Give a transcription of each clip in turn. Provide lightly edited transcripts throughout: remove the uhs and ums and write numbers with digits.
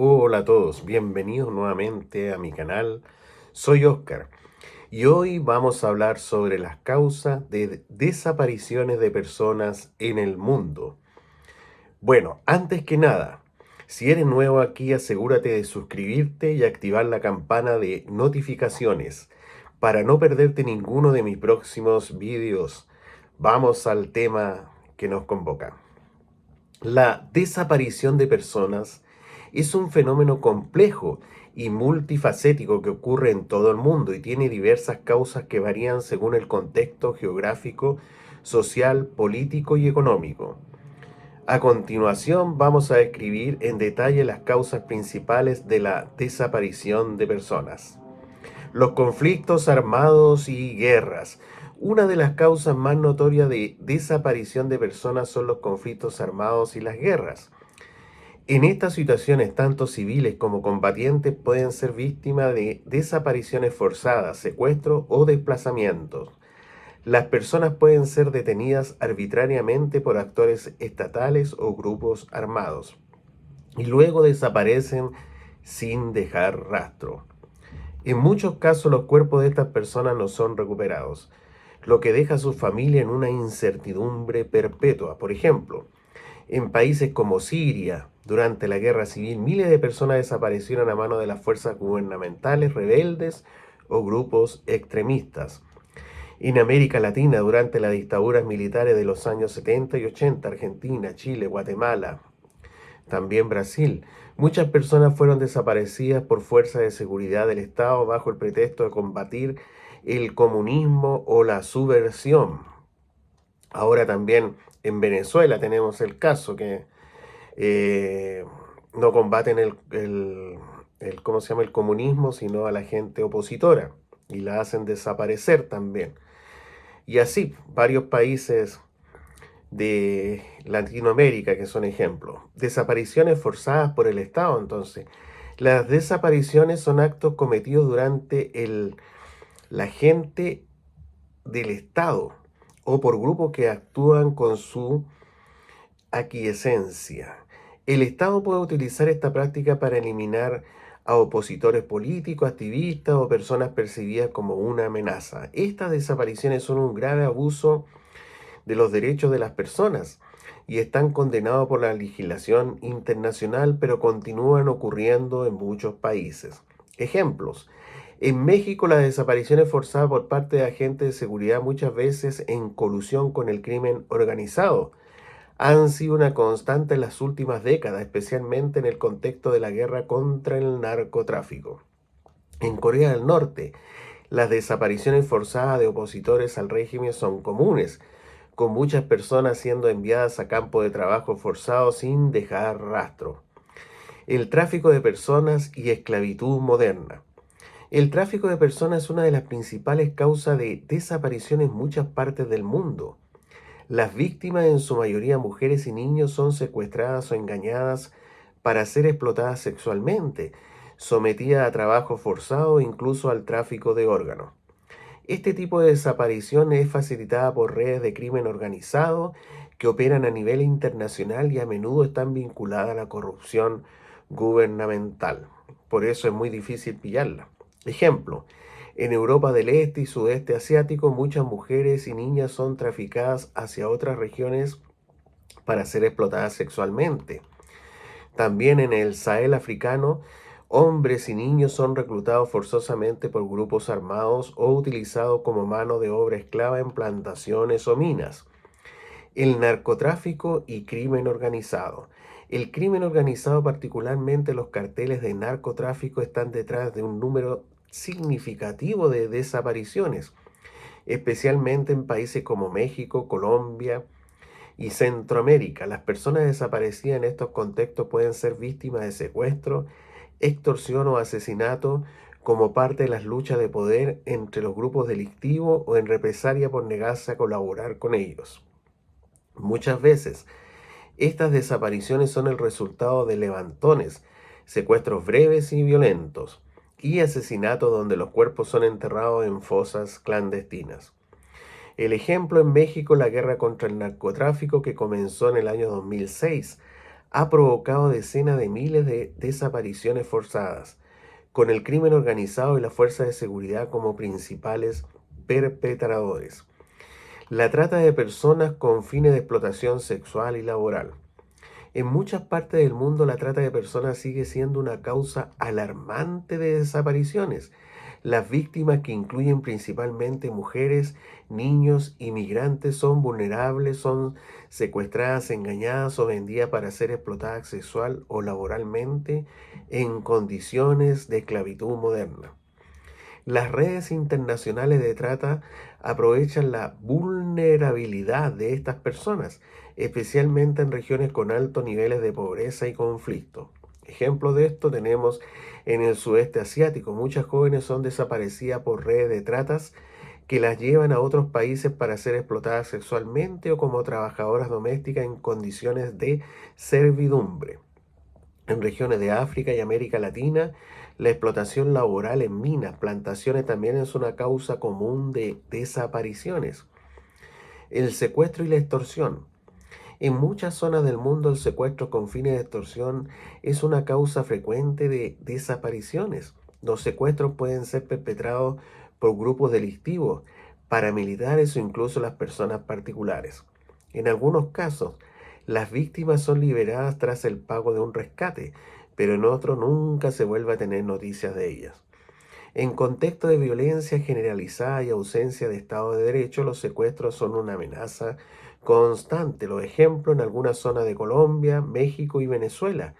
Hola a todos, bienvenidos nuevamente a mi canal. Soy Oscar y hoy vamos a hablar sobre las causas de desapariciones de personas en el mundo. Bueno, antes que nada, si eres nuevo aquí, asegúrate de suscribirte y activar la campana de notificaciones para no perderte ninguno de mis próximos vídeos. Vamos al tema que nos convoca. La desaparición de personas es un fenómeno complejo y multifacético que ocurre en todo el mundo y tiene diversas causas que varían según el contexto geográfico, social, político y económico. A continuación vamos a describir en detalle las causas principales de la desaparición de personas. Los conflictos armados y guerras. Una de las causas más notorias de desaparición de personas son los conflictos armados y las guerras. En estas situaciones, tanto civiles como combatientes pueden ser víctimas de desapariciones forzadas, secuestros o desplazamientos. Las personas pueden ser detenidas arbitrariamente por actores estatales o grupos armados y luego desaparecen sin dejar rastro. En muchos casos los cuerpos de estas personas no son recuperados, lo que deja a su familia en una incertidumbre perpetua. Por ejemplo, en países como Siria, durante la guerra civil, miles de personas desaparecieron a manos de las fuerzas gubernamentales, rebeldes o grupos extremistas. En América Latina, durante las dictaduras militares de los años 70 y 80, Argentina, Chile, Guatemala, también Brasil, muchas personas fueron desaparecidas por fuerzas de seguridad del Estado bajo el pretexto de combatir el comunismo o la subversión. Ahora también en Venezuela tenemos el caso que eh, no combaten ¿cómo se llama? El comunismo, sino a la gente opositora y la hacen desaparecer también. Y así, varios países de Latinoamérica que son ejemplos. Desapariciones forzadas por el Estado, entonces. Las desapariciones son actos cometidos durante la gente del Estado o por grupos que actúan con su aquiescencia. El Estado puede utilizar esta práctica para eliminar a opositores políticos, activistas o personas percibidas como una amenaza. Estas desapariciones son un grave abuso de los derechos de las personas y están condenados por la legislación internacional, pero continúan ocurriendo en muchos países. Ejemplos. En México, las desapariciones forzadas por parte de agentes de seguridad, muchas veces en colusión con el crimen organizado, han sido una constante en las últimas décadas, especialmente en el contexto de la guerra contra el narcotráfico. En Corea del Norte, las desapariciones forzadas de opositores al régimen son comunes, con muchas personas siendo enviadas a campos de trabajo forzados sin dejar rastro. El tráfico de personas y esclavitud moderna. El tráfico de personas es una de las principales causas de desaparición en muchas partes del mundo. Las víctimas, en su mayoría mujeres y niños, son secuestradas o engañadas para ser explotadas sexualmente, sometidas a trabajo forzado e incluso al tráfico de órganos. Este tipo de desaparición es facilitada por redes de crimen organizado que operan a nivel internacional y a menudo están vinculadas a la corrupción gubernamental. Por eso es muy difícil pillarla. Ejemplo, en Europa del Este y Sudeste Asiático, muchas mujeres y niñas son traficadas hacia otras regiones para ser explotadas sexualmente. También en el Sahel africano, hombres y niños son reclutados forzosamente por grupos armados o utilizados como mano de obra esclava en plantaciones o minas. El narcotráfico y crimen organizado. El crimen organizado, particularmente los carteles de narcotráfico, están detrás de un número significativo de desapariciones, especialmente en países como México, Colombia y Centroamérica. Las personas desaparecidas en estos contextos pueden ser víctimas de secuestro, extorsión o asesinato como parte de las luchas de poder entre los grupos delictivos o en represalia por negarse a colaborar con ellos. Muchas veces, estas desapariciones son el resultado de levantones, secuestros breves y violentos, y asesinatos donde los cuerpos son enterrados en fosas clandestinas. El ejemplo en México, la guerra contra el narcotráfico que comenzó en el año 2006, ha provocado decenas de miles de desapariciones forzadas, con el crimen organizado y las fuerzas de seguridad como principales perpetradores. La trata de personas con fines de explotación sexual y laboral. En muchas partes del mundo la trata de personas sigue siendo una causa alarmante de desapariciones. Las víctimas, que incluyen principalmente mujeres, niños y migrantes, son vulnerables, son secuestradas, engañadas o vendidas para ser explotadas sexual o laboralmente en condiciones de esclavitud moderna. Las redes internacionales de trata aprovechan la vulnerabilidad de estas personas, especialmente en regiones con altos niveles de pobreza y conflicto. Ejemplo de esto tenemos en el sudeste asiático. Muchas jóvenes son desaparecidas por redes de tratas que las llevan a otros países para ser explotadas sexualmente o como trabajadoras domésticas en condiciones de servidumbre. En regiones de África y América Latina, la explotación laboral en minas, plantaciones también es una causa común de desapariciones. El secuestro y la extorsión. En muchas zonas del mundo el secuestro con fines de extorsión es una causa frecuente de desapariciones. Los secuestros pueden ser perpetrados por grupos delictivos, paramilitares o incluso las personas particulares. En algunos casos, las víctimas son liberadas tras el pago de un rescate, pero en otros nunca se vuelve a tener noticias de ellas. En contexto de violencia generalizada y ausencia de Estado de Derecho, los secuestros son una amenaza constante. Los ejemplos en algunas zonas de Colombia, México y Venezuela.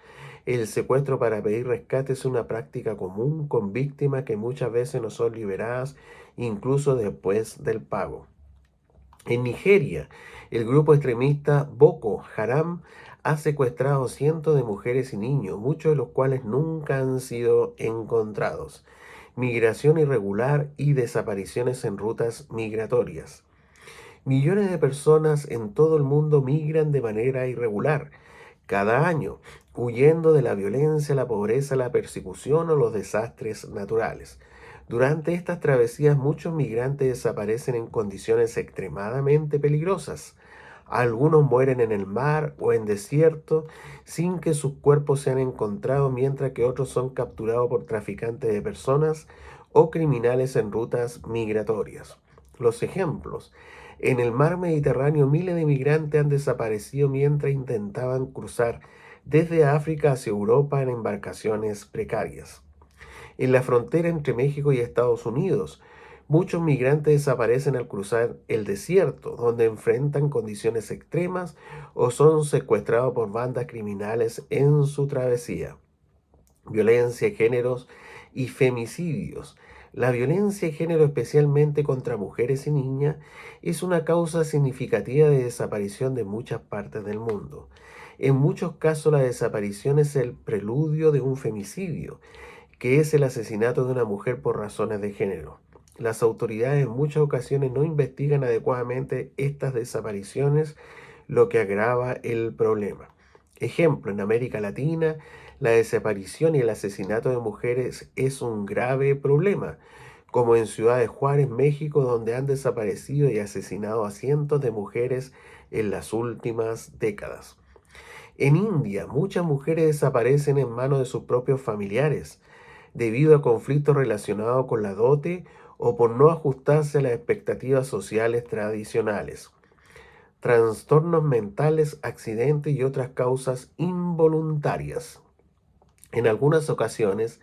El secuestro para pedir rescate es una práctica común con víctimas que muchas veces no son liberadas incluso después del pago. En Nigeria, el grupo extremista Boko Haram ha secuestrado cientos de mujeres y niños, muchos de los cuales nunca han sido encontrados. Migración irregular y desapariciones en rutas migratorias. Millones de personas en todo el mundo migran de manera irregular cada año, huyendo de la violencia, la pobreza, la persecución o los desastres naturales. Durante estas travesías muchos migrantes desaparecen en condiciones extremadamente peligrosas. Algunos mueren en el mar o en desierto sin que sus cuerpos sean encontrados, mientras que otros son capturados por traficantes de personas o criminales en rutas migratorias. Los ejemplos. En el mar Mediterráneo, miles de migrantes han desaparecido mientras intentaban cruzar desde África hacia Europa en embarcaciones precarias. En la frontera entre México y Estados Unidos, muchos migrantes desaparecen al cruzar el desierto, donde enfrentan condiciones extremas o son secuestrados por bandas criminales en su travesía. Violencia de géneros y femicidios. La violencia de género, especialmente contra mujeres y niñas, es una causa significativa de desaparición de muchas partes del mundo. En muchos casos la desaparición es el preludio de un femicidio, que es el asesinato de una mujer por razones de género. Las autoridades en muchas ocasiones no investigan adecuadamente estas desapariciones, lo que agrava el problema. Ejemplo, en América Latina, la desaparición y el asesinato de mujeres es un grave problema, como en Ciudad de Juárez, México, donde han desaparecido y asesinado a cientos de mujeres en las últimas décadas. En India, muchas mujeres desaparecen en manos de sus propios familiares, debido a conflictos relacionados con la dote o por no ajustarse a las expectativas sociales tradicionales. Trastornos mentales, accidentes y otras causas involuntarias. En algunas ocasiones,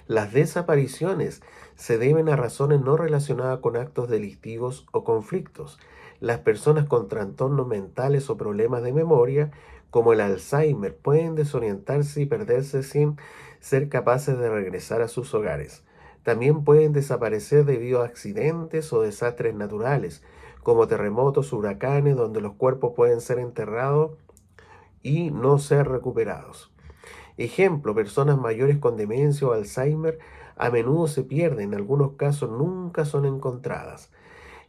las desapariciones se deben a razones no relacionadas con actos delictivos o conflictos. Las personas con trastornos mentales o problemas de memoria, como el Alzheimer, pueden desorientarse y perderse sin ser capaces de regresar a sus hogares. También pueden desaparecer debido a accidentes o desastres naturales, como terremotos, huracanes, donde los cuerpos pueden ser enterrados y no ser recuperados. Ejemplo, personas mayores con demencia o Alzheimer a menudo se pierden, en algunos casos nunca son encontradas.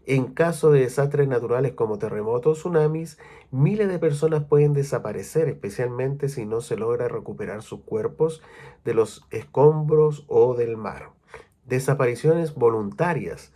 En caso de desastres naturales como terremotos o tsunamis, miles de personas pueden desaparecer, especialmente si no se logra recuperar sus cuerpos de los escombros o del mar. Desapariciones voluntarias.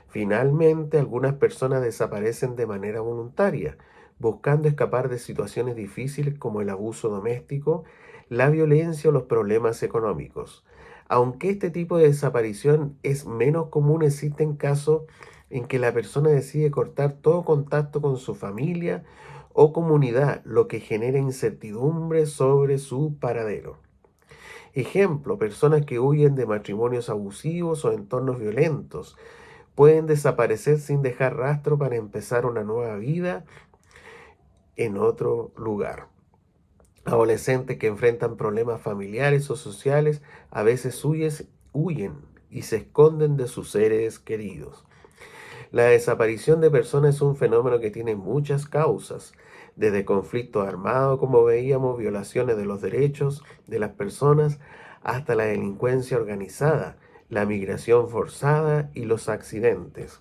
Finalmente, algunas personas desaparecen de manera voluntaria, buscando escapar de situaciones difíciles como el abuso doméstico, la violencia o los problemas económicos. Aunque este tipo de desaparición es menos común, existen casos en que la persona decide cortar todo contacto con su familia o comunidad, lo que genera incertidumbre sobre su paradero. Ejemplo, personas que huyen de matrimonios abusivos o entornos violentos pueden desaparecer sin dejar rastro para empezar una nueva vida en otro lugar. Adolescentes que enfrentan problemas familiares o sociales a veces huyen y se esconden de sus seres queridos. La desaparición de personas es un fenómeno que tiene muchas causas, desde conflictos armados, como veíamos, violaciones de los derechos de las personas, hasta la delincuencia organizada, la migración forzada y los accidentes.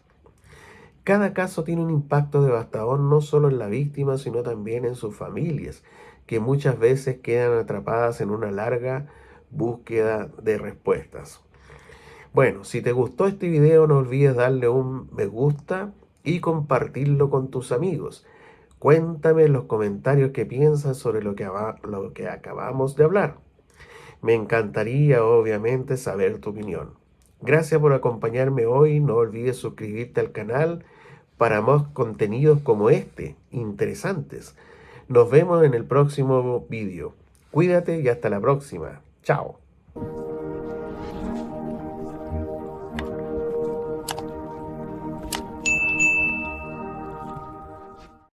Cada caso tiene un impacto devastador no solo en la víctima, sino también en sus familias, que muchas veces quedan atrapadas en una larga búsqueda de respuestas. Bueno, si te gustó este video, no olvides darle un me gusta y compartirlo con tus amigos. Cuéntame en los comentarios qué piensas sobre lo que acabamos de hablar. Me encantaría, obviamente, saber tu opinión. Gracias por acompañarme hoy. No olvides suscribirte al canal para más contenidos como este, interesantes. Nos vemos en el próximo video. Cuídate y hasta la próxima. Chao.